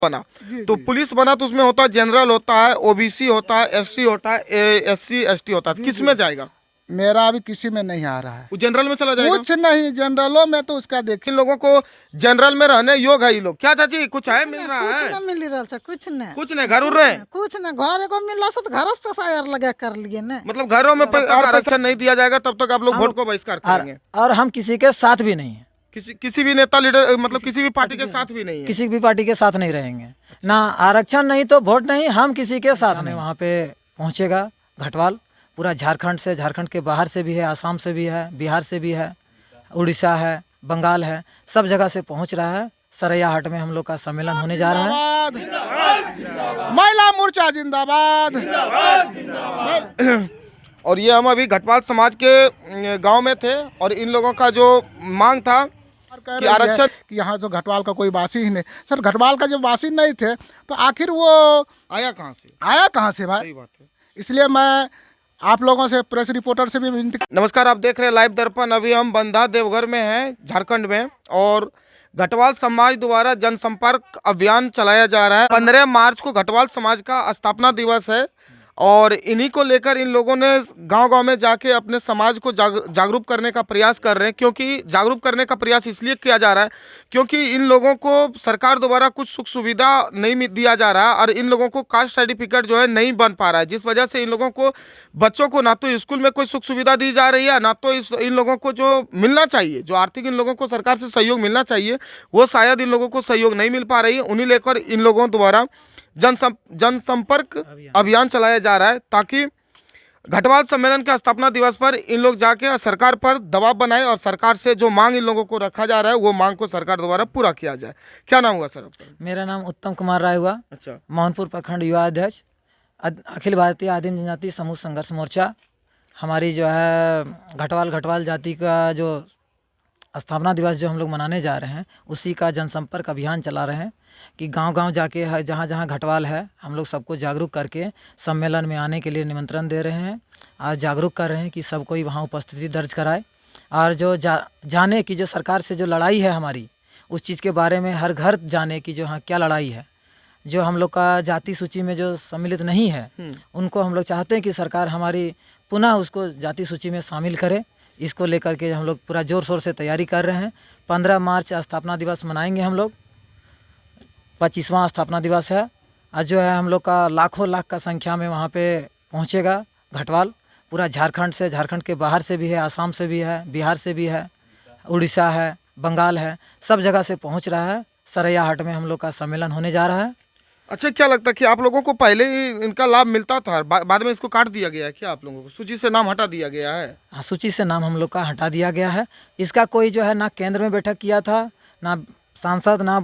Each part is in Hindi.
बना। जी तो जी पुलिस बना तो उसमें होता है जनरल होता है, ओबीसी होता है, एससी होता है, एससी एसटी होता है। जी किस जी। में जाएगा? मेरा अभी किसी में नहीं आ रहा है, वो जनरल में चला जाएगा। कुछ नहीं। जनरलों में तो उसका इन लोगों को जनरल में रहने योग्य है ये लोग। क्या चाची कुछ है मिल रहा कुछ है? न मिल रहा है, कुछ न कुछ नहीं, घर उड़ रहे हैं। कुछ न घर एगो मिल रहा तो घर पे पैसा लगा कर लिए न। मतलब घरों में जब तक आरक्षण नहीं दिया जाएगा तब तक आप लोग वोट को बहिष्कार करेंगे। और हम किसी के साथ भी नहीं है, किसी भी नेता लीडर मतलब किसी भी पार्टी के साथ भी नहीं है। किसी भी पार्टी के साथ नहीं रहेंगे। ना आरक्षण नहीं तो वोट नहीं, हम किसी के साथ नहीं। वहाँ पे पहुँचेगा घटवाल, पूरा झारखंड से, झारखंड के बाहर से भी है, आसाम से भी है, बिहार से भी है, उड़ीसा है, बंगाल है, सब जगह से पहुँच रहा है। सरैया हाट में हम लोग का सम्मेलन होने जा रहा है। महिला मोर्चा जिंदाबाद। और ये हम अभी घटवाल समाज के गांव में थे और इन लोगों का जो मांग था कह कि रही है आरक्षण कि यहाँ तो घटवाल का कोई वासी ही नहीं। सर घटवाल का जब वासी नहीं थे तो आखिर वो आया कहाँ से? आया कहाँ से भाई? सही बात है। इसलिए मैं आप लोगों से, प्रेस रिपोर्टर से भी विनती। नमस्कार, आप देख रहे हैं लाइव दर्पण। अभी हम बंधा देवघर में हैं, झारखंड में, और घटवाल समाज द्वारा जनसंपर्क अभियान चलाया जा रहा है। 15 मार्च को घटवाल समाज का स्थापना दिवस है और इन्हीं को लेकर इन लोगों ने गांव-गांव में जाके अपने समाज को जागरूक करने का प्रयास कर रहे हैं। क्योंकि जागरूक करने का प्रयास इसलिए किया जा रहा है क्योंकि इन लोगों को सरकार द्वारा कुछ सुख सुविधा नहीं दिया जा रहा और इन लोगों को कास्ट सर्टिफिकेट जो है नहीं बन पा रहा है, जिस वजह से इन लोगों को, बच्चों को ना तो स्कूल में कोई सुख सुविधा दी जा रही है, ना तो इन लोगों को जो मिलना चाहिए, जो आर्थिक इन लोगों को सरकार से सहयोग मिलना चाहिए, वो शायद इन लोगों को सहयोग नहीं मिल पा रही है। उन्हीं लेकर इन लोगों द्वारा जनसंपर्क अभियान चलाया जा रहा है ताकि घटवाल सम्मेलन के स्थापना दिवस पर इन लोग जाके सरकार पर दबाव बनाए और सरकार से जो मांग इन लोगों को रखा जा रहा है वो मांग को सरकार द्वारा पूरा किया जाए। क्या नाम हुआ सर आपका? मेरा नाम उत्तम कुमार राय हुआ। अच्छा, मोहनपुर प्रखंड युवा अध्यक्ष, अखिल भारतीय आदिम जनजाति समूह संघर्ष मोर्चा। हमारी जो है घटवाल जाति का जो स्थापना दिवस जो हम लोग मनाने जा रहे हैं, उसी का जनसंपर्क अभियान चला रहे हैं कि गांव-गांव जाके जहां जहां घटवाल है हम लोग सबको जागरूक करके सम्मेलन में आने के लिए निमंत्रण दे रहे हैं और जागरूक कर रहे हैं कि सब कोई वहां उपस्थिति दर्ज कराए और जो जाने की जो सरकार से जो लड़ाई है हमारी, उस चीज़ के बारे में हर घर जाने की जो हाँ क्या लड़ाई है, जो हम लोग का जाति सूची में जो सम्मिलित नहीं है उनको हम लोग चाहते हैं कि सरकार हमारी पुनः उसको जाति सूची में शामिल करे। इसको लेकर के हम लोग पूरा जोर शोर से तैयारी कर रहे हैं। 15 मार्च स्थापना दिवस मनाएंगे हम लोग, 25वां स्थापना दिवस है। आज जो है हम लोग का लाखों लाख का संख्या में वहाँ पे पहुँचेगा घटवाल, पूरा झारखंड से, झारखंड के बाहर से भी है, आसाम से भी है, बिहार से भी है, उड़ीसा है, बंगाल है, सब जगह से पहुँच रहा है। सरैया हाट में हम लोग का सम्मेलन होने जा रहा है। अच्छा, क्या लगता है कि आप लोगों को पहले ही इनका लाभ मिलता था, बाद में इसको काट दिया गया है? क्या आप लोगों को सूची से नाम हटा दिया गया है? हाँ, सूची से नाम हम लोग का हटा दिया गया है। इसका कोई जो है ना केंद्र में बैठक किया था, ना सांसद, ना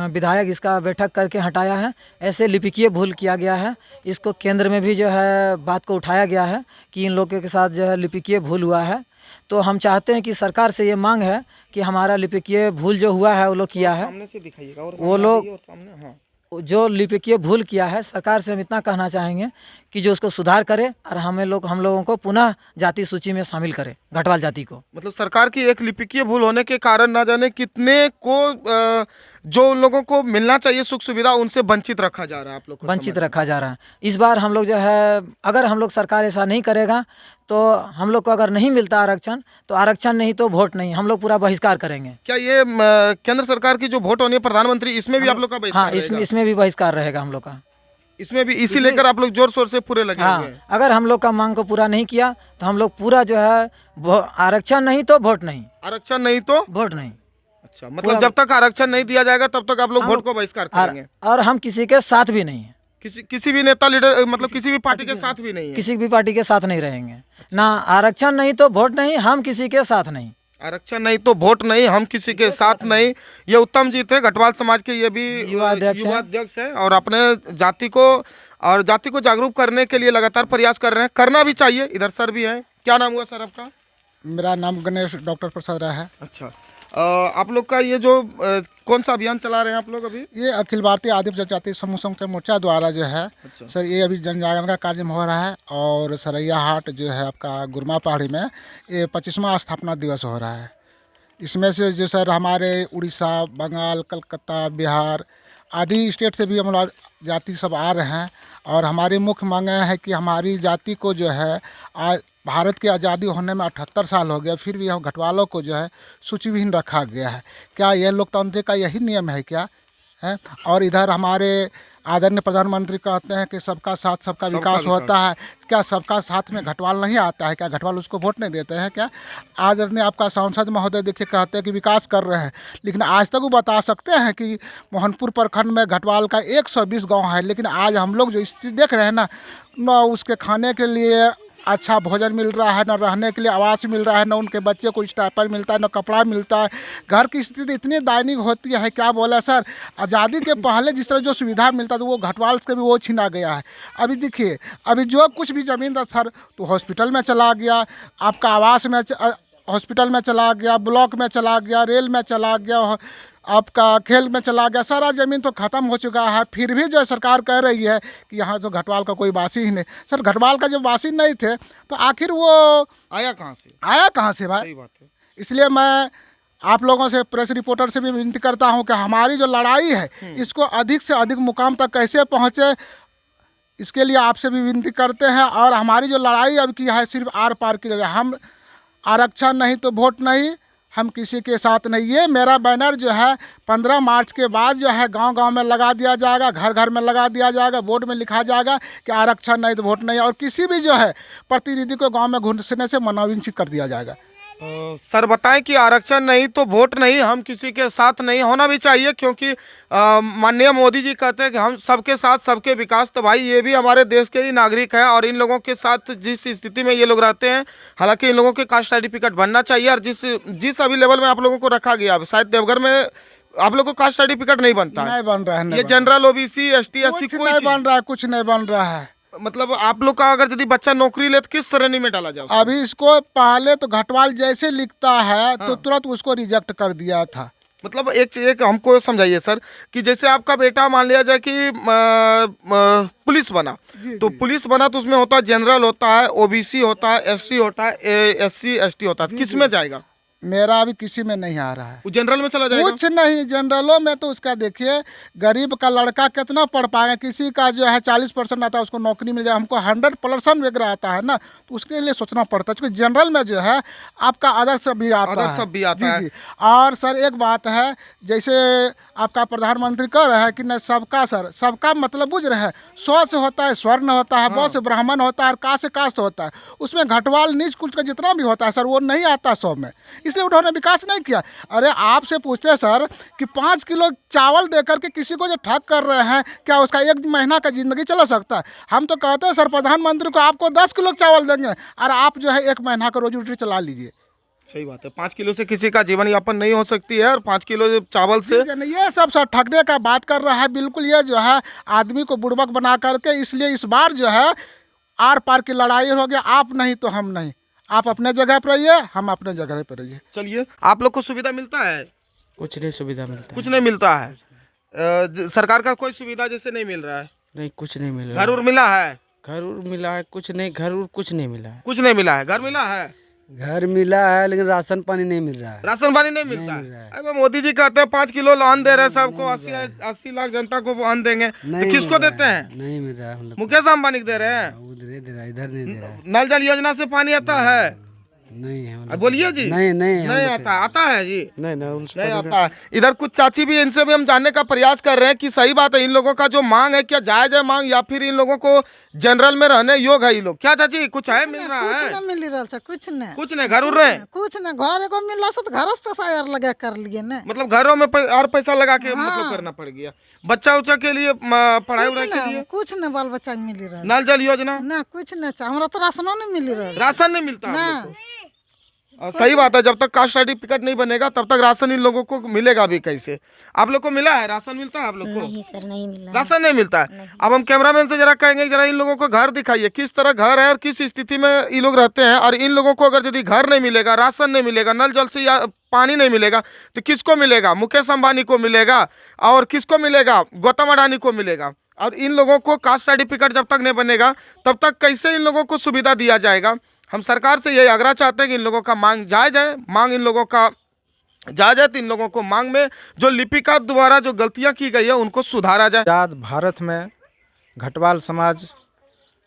विधायक इसका बैठक करके हटाया है। ऐसे लिपिकीय भूल किया गया है। इसको केंद्र में भी जो है बात को उठाया गया है कि इन लोगों के साथ जो है लिपिकीय भूल हुआ है। तो हम चाहते हैं कि सरकार से ये मांग है कि हमारा लिपिकीय भूल जो हुआ है वो लोग किया है, सामने से दिखाइएगा और वो लोग सामने, हाँ। जो लिपिकीय भूल किया है, सरकार से हम इतना कहना चाहेंगे कि जो उसको सुधार करे और हम लोगों को पुनः जाति सूची में शामिल करे, घटवाल जाति को। मतलब सरकार की एक लिपिकीय भूल होने के कारण ना जाने कितने को जो उन लोगों को मिलना चाहिए सुख सुविधा, उनसे वंचित रखा जा रहा है। आप लोग को वंचित रखा जा रहा है। इस बार हम लोग जो है, अगर हम लोग सरकार ऐसा नहीं करेगा तो हम लोग को अगर नहीं मिलता आरक्षण, तो आरक्षण नहीं तो वोट नहीं, हम लोग पूरा बहिष्कार करेंगे। क्या ये केंद्र सरकार की जो वोट होनी है प्रधानमंत्री, इसमें भी आप लोग का बहिष्कार हाँ, रहेगा? इसमें भी बहिष्कार रहेगा हम लोग का। इसमें भी इसी लेकर आप लोग जोर शोर से पूरे लगे हुए हाँ, हैं। अगर हम लोग का मांग को पूरा नहीं किया तो हम लोग पूरा जो है आरक्षण नहीं तो वोट नहीं, आरक्षण नहीं तो वोट नहीं। अच्छा, मतलब जब तक आरक्षण नहीं दिया जाएगा तब तक आप लोग वोट को बहिष्कार करेंगे। और हम किसी के साथ भी नहीं है, किसी भी नेता लीडर मतलब किसी भी पार्टी के साथ भी नहीं है। किसी भी पार्टी के साथ नहीं रहेंगे। ना आरक्षण नहीं तो वोट नहीं, हम किसी के साथ नहीं। आरक्षण नहीं तो वोट नहीं, हम किसी के साथ नहीं। ये उत्तम जी थे, घटवाल समाज के, ये भी युवा अध्यक्ष है और अपने जाति को जागरूक करने के लिए लगातार प्रयास कर रहे हैं। करना भी चाहिए। इधर सर भी है। क्या नाम हुआ सर आपका? मेरा नाम गणेश डॉक्टर प्रसाद राय है। अच्छा, आप लोग का ये जो कौन सा अभियान चला रहे हैं आप लोग अभी? ये अखिल भारतीय आदिम जनजाति समूह संघर्ष मोर्चा द्वारा जो है सर, ये अभी जन जागरण का कार्य हो रहा है और सरैया हाट जो है आपका गुरमा पहाड़ी में ये 25वां स्थापना दिवस हो रहा है। इसमें से जो सर हमारे उड़ीसा, बंगाल, कलकत्ता, बिहार आदि स्टेट से भी हम लोग जाति सब आ रहे हैं। और हमारी मुख्य मांग है कि हमारी जाति को जो है आज भारत की आज़ादी होने में 78 साल हो गया, फिर भी हम घटवालों को जो है सूचीविहीन रखा गया है। क्या यह लोकतंत्र का यही नियम है क्या है? और इधर हमारे आदरणीय प्रधानमंत्री कहते हैं कि सबका साथ सबका विकास होता है। क्या सबका साथ में घटवाल नहीं आता है? क्या घटवाल उसको वोट नहीं देते हैं क्या? आदरणीय आपका सांसद महोदय देखिए कहते हैं कि विकास कर रहे हैं, लेकिन आज तक वो बता सकते हैं कि मोहनपुर प्रखंड में घटवाल का 120 गांव है, लेकिन आज हम लोग जो स्थिति देख रहे हैं ना उसके खाने के लिए अच्छा भोजन मिल रहा है, न रहने के लिए आवास मिल रहा है, न उनके बच्चे को स्टाइपेंड मिलता है, न कपड़ा मिलता है। घर की स्थिति इतनी दयनीय होती है, क्या बोला सर। आज़ादी के पहले जिस तरह जो सुविधा मिलता था वो घटवाल से भी वो छीना गया है। अभी देखिए, अभी जो कुछ भी ज़मीन था सर तो हॉस्पिटल में चला गया, आपका आवास में हॉस्पिटल में चला गया, ब्लॉक में चला गया, रेल में चला गया, आपका खेल में चला गया, सारा ज़मीन तो ख़त्म हो चुका है। फिर भी जो सरकार कह रही है कि यहाँ तो घटवाल का कोई वासी ही नहीं। सर घटवाल का जब वासी नहीं थे तो आखिर वो आया कहाँ से? आया कहाँ से भाई? सही बात है। इसलिए मैं आप लोगों से, प्रेस रिपोर्टर से भी विनती करता हूँ कि हमारी जो लड़ाई है इसको अधिक से अधिक मुकाम तक कैसे पहुँचे, इसके लिए आपसे भी विनती करते हैं। और हमारी जो लड़ाई अब की है सिर्फ आर पार की लड़ाई। हम आरक्षण नहीं तो वोट नहीं, हम किसी के साथ नहीं। ये मेरा बैनर जो है 15 मार्च के बाद जो है गांव-गांव में लगा दिया जाएगा, घर-घर में लगा दिया जाएगा, बोर्ड में लिखा जाएगा कि आरक्षण नहीं तो वोट नहीं। और किसी भी जो है प्रतिनिधि को गांव में घुसने से मनोविंचित कर दिया जाएगा। सर बताएं कि आरक्षण नहीं तो वोट नहीं, हम किसी के साथ नहीं होना भी चाहिए, क्योंकि माननीय मोदी जी कहते हैं कि हम सबके साथ सबके विकास। तो भाई ये भी हमारे देश के ही नागरिक है और इन लोगों के साथ जिस स्थिति में ये लोग रहते हैं, हालांकि इन लोगों के कास्ट सर्टिफिकेट बनना चाहिए। और जिस अभी लेवल में आप लोगों को रखा गया, शायद देवघर में आप लोगों को कास्ट सर्टिफिकेट नहीं बनता है। नहीं बन रहा है, ये जनरल ओबीसी एसटी एससी कुछ नहीं बन रहा है, कुछ नहीं बन रहा है। मतलब आप लोग का अगर यदि बच्चा नौकरी ले तो किस श्रेणी में डाला जाए? अभी इसको पहले तो घटवाल जैसे लिखता है तो तुरंत उसको रिजेक्ट कर दिया था। मतलब एक हमको समझाइए सर कि जैसे आपका बेटा मान लिया जाए कि पुलिस बना, तो पुलिस बना तो उसमें होता है जनरल होता है, ओबीसी होता है, एससी होता है, एससी एसटी होता है, किस में जाएगा? मेरा अभी किसी में नहीं आ रहा है। वो जनरल में चला जाएगा? कुछ नहीं, जनरलों में तो उसका देखिए गरीब का लड़का कितना पढ़ पाएगा। किसी का जो है 40% आता है उसको नौकरी मिल जाए, हमको 100% वगैरह आता है ना, तो उसके लिए सोचना पड़ता है। क्योंकि जनरल में जो है आपका अदर सब भी आता है। सब भी आता है। जी। और सर एक बात है, जैसे आपका प्रधानमंत्री कह रहे हैं कि न सबका, सर सबका मतलब बुझ रहे हैं, 100 से होता है स्वर्ण होता है, 100 से ब्राह्मण होता है और का से कास्ट होता है। उसमें घटवाल नीच कुल का जितना भी होता है सर वो नहीं आता 100 में, इसलिए उन्होंने विकास नहीं किया। अरे आपसे पूछते हैं सर कि 5 किलो चावल देकर के किसी को जो ठग कर रहे हैं, क्या उसका 1 महीना का जिंदगी चला सकता है? हम तो कहते हैं सर प्रधानमंत्री को आपको 10 किलो चावल देंगे और आप जो है 1 महीना का रोजी रोटी चला लीजिए। सही बात है। 5 किलो से किसी का जीवन यापन नहीं हो सकती है और 5 किलो चावल से ये सब सर ठगने का बात कर रहा है। बिल्कुल ये जो है आदमी को बुड़बक बना करके, इसलिए इस बार जो है आर पार की लड़ाई हो गया। आप नहीं तो हम नहीं, आप अपने जगह पर रहिए, हम अपने जगह पर रहिए। चलिए, आप लोग को सुविधा मिलता है? कुछ नहीं सुविधा मिलता कुछ नहीं मिलता है। सरकार का कोई सुविधा जैसे नहीं मिल रहा है? नहीं, कुछ नहीं मिल रहा। घर उर मिला है? घर उर मिला है कुछ नहीं, घर उर कुछ नहीं मिला है। कुछ नहीं मिला है। घर मिला है? घर मिला है लेकिन राशन पानी नहीं मिल रहा है। राशन पानी नहीं मिलता है। अरे मोदी जी कहते हैं 5 किलो अन्न दे रहे हैं सबको, 80 लाख जनता को अन्न देंगे, तो किसको देते हैं? नहीं मिल रहा है। मुकेश अंबानी को दे रहे हैं। उधर दे रहा है, इधर नहीं दे रहा है। नल जल योजना से पानी आता है? नहीं है। बोलिए जी। नहीं आता। आता है जी? नहीं आता है। इधर कुछ चाची भी, इनसे भी हम जानने का प्रयास कर रहे हैं कि सही बात है, इन लोगों का जो मांग है क्या जायज है मांग, या फिर इन लोगों को जनरल में रहने योग्य है ये लोग? क्या चाची कुछ है मिल रहा है? कुछ नहीं मिल रहा है, कुछ नहीं। कुछ नहीं। घर उड़ रहे? कुछ नहीं, घर एगो मिल रहा तो घर से पैसा यार लगा कर लिए ना। मतलब घरों में और पैसा लगा के मतलब करना पड़ गया। बच्चा उच्चा के लिए पढ़ाई उड़ाई के लिए कुछ नहीं बाल बच्चा मिल रहा है। नल जल योजना ना कुछ नहीं, हमारा तो राशनो नहीं मिल रहा है। राशन नहीं मिलता ना। आप लोग को? सही बात है, जब तक कास्ट सर्टिफिकेट नहीं बनेगा तब तक राशन इन लोगों को मिलेगा भी कैसे? आप लोग को मिला है राशन? मिलता है आप लोग को? नहीं सर, नहीं मिला। राशन नहीं मिलता है। अब हम कैमरामैन से जरा कहेंगे जरा इन लोगों को घर दिखाइए, किस तरह घर है और किस स्थिति में ये लोग रहते हैं। और इन लोगों को अगर यदि घर नहीं मिलेगा, राशन नहीं मिलेगा, नल जल से या पानी नहीं मिलेगा, तो किसको मिलेगा? मुकेश अंबानी को मिलेगा। और किसको मिलेगा? गौतम अडानी को मिलेगा। और इन लोगों को कास्ट सर्टिफिकेट जब तक नहीं बनेगा तब तक कैसे इन लोगों को सुविधा दिया जाएगा? हम सरकार से यही आग्रह चाहते हैं कि इन लोगों का मांग जायज है, मांग इन लोगों का इजाजत इन लोगों को मांग में जो लिपिका द्वारा जो गलतियां की गई है उनको सुधारा जाए। आज़ाद भारत में घटवाल समाज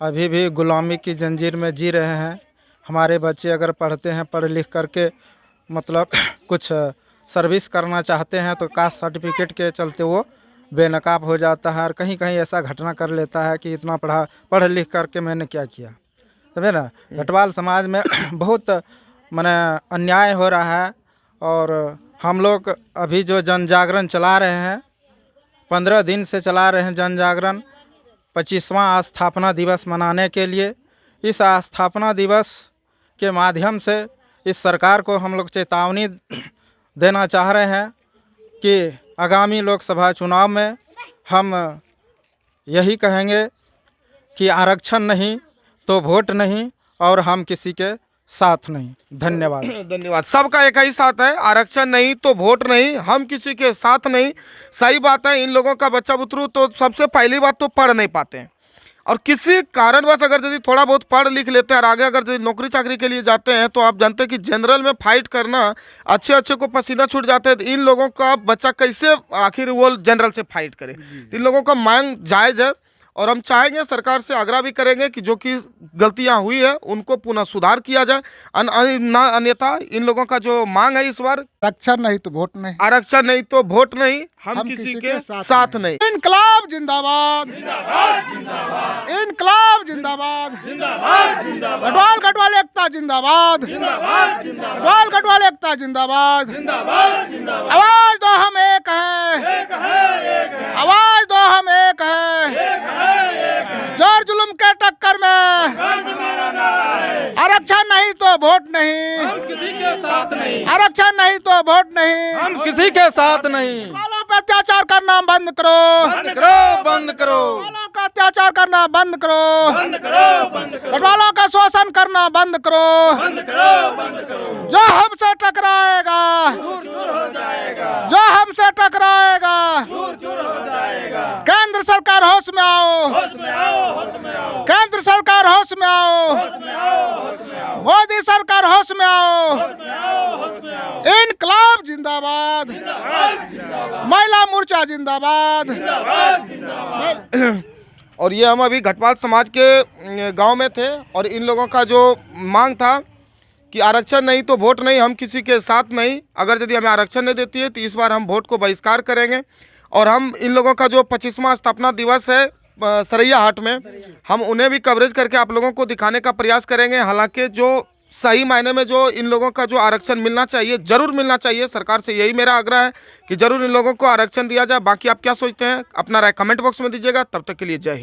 अभी भी गुलामी की जंजीर में जी रहे हैं। हमारे बच्चे अगर पढ़ते हैं, पढ़ लिख करके मतलब कुछ सर्विस करना चाहते हैं तो कास्ट सर्टिफिकेट के चलते वो बेनकाब हो जाता है और कहीं कहीं ऐसा घटना कर लेता है कि इतना पढ़ लिख करके मैंने क्या किया। समझे ना, घटवाल समाज में बहुत माने अन्याय हो रहा है। और हम लोग अभी जो जन जागरण चला रहे हैं, 15 दिन से चला रहे हैं जन जागरण 25वां स्थापना दिवस मनाने के लिए। इस स्थापना दिवस के माध्यम से इस सरकार को हम लोग चेतावनी देना चाह रहे हैं कि आगामी लोकसभा चुनाव में हम यही कहेंगे कि आरक्षण नहीं तो वोट नहीं और हम किसी के साथ नहीं। धन्यवाद। धन्यवाद। सबका एक ही साथ है, आरक्षण नहीं तो वोट नहीं, हम किसी के साथ नहीं। सही बात है, इन लोगों का बच्चा बुतरू तो सबसे पहली बात तो पढ़ नहीं पाते हैं और किसी कारणवश अगर यदि थोड़ा बहुत पढ़ लिख लेते हैं और आगे अगर यदि नौकरी चाकरी के लिए जाते हैं तो आप जानते हैं कि जनरल में फाइट करना, अच्छे अच्छे को पसीना छूट जाते हैं। तो इन लोगों का बच्चा कैसे आखिर वो जनरल से फाइट करे। तो इन लोगों का मांग जायज़ है और हम चाहेंगे, सरकार से आग्रह भी करेंगे कि जो कि गलतियां हुई है उनको पुनः सुधार किया जाए। अन्यथा इन लोगों का जो मांग है इस बार, आरक्षण नहीं तो वोट नहीं, आरक्षण नहीं तो वोट नहीं, हम किसी के साथ नहीं। इनकलाब जिंदाबाद, इनकलाब जिंदाबाद, गढ़वाल गढ़वाल एकता जिंदाबाद, गढ़वाल गढ़वाल एकता जिंदाबाद। आवाज दो हम एक है, आवाज दो हम एक है। जोर जुल्म के टक्कर में आरक्षण नहीं तो वोट नहीं, हम किसी के साथ नहीं। आरक्षण नहीं तो वोट नहीं, हम किसी के साथ नहीं। वालों पे अत्याचार करना बंद करो, बंद करो, बंद करो। वालों का अत्याचार करना बंद करो, बंद करो, बंद करो। वालों का शोषण करना बंद करो, बंद करो, बंद करो। जो हमसे टकराएगा दूर दूर हो जाएगा, जो हमसे टकराएगा दूर दूर हो जाएगा। केंद्र सरकार होश में आओ, होश में आओ, होश में आओ। केंद्र सरकार होश में आओ, होश में आओ, होश में आओ। मोदी सरकार होश में आओ, होश में आओ, होश में आओ। इनकलाब जिंदाबाद, महिला मोर्चा जिंदाबाद, और ये हम अभी घटवाल समाज के गांव में थे और इन लोगों का जो मांग था कि आरक्षण नहीं तो वोट नहीं, हम किसी के साथ नहीं। अगर यदि हमें आरक्षण नहीं देती है तो इस बार हम वोट को बहिष्कार करेंगे और हम इन लोगों का जो 25वां स्थापना दिवस है सरैया हाट में, हम उन्हें भी कवरेज करके आप लोगों को दिखाने का प्रयास करेंगे। हालांकि जो सही मायने में जो इन लोगों का जो आरक्षण मिलना चाहिए, जरूर मिलना चाहिए। सरकार से यही मेरा आग्रह है कि जरूर इन लोगों को आरक्षण दिया जाए। बाकी आप क्या सोचते हैं, अपना राय कमेंट बॉक्स में दीजिएगा। तब तक के लिए जय हिंद।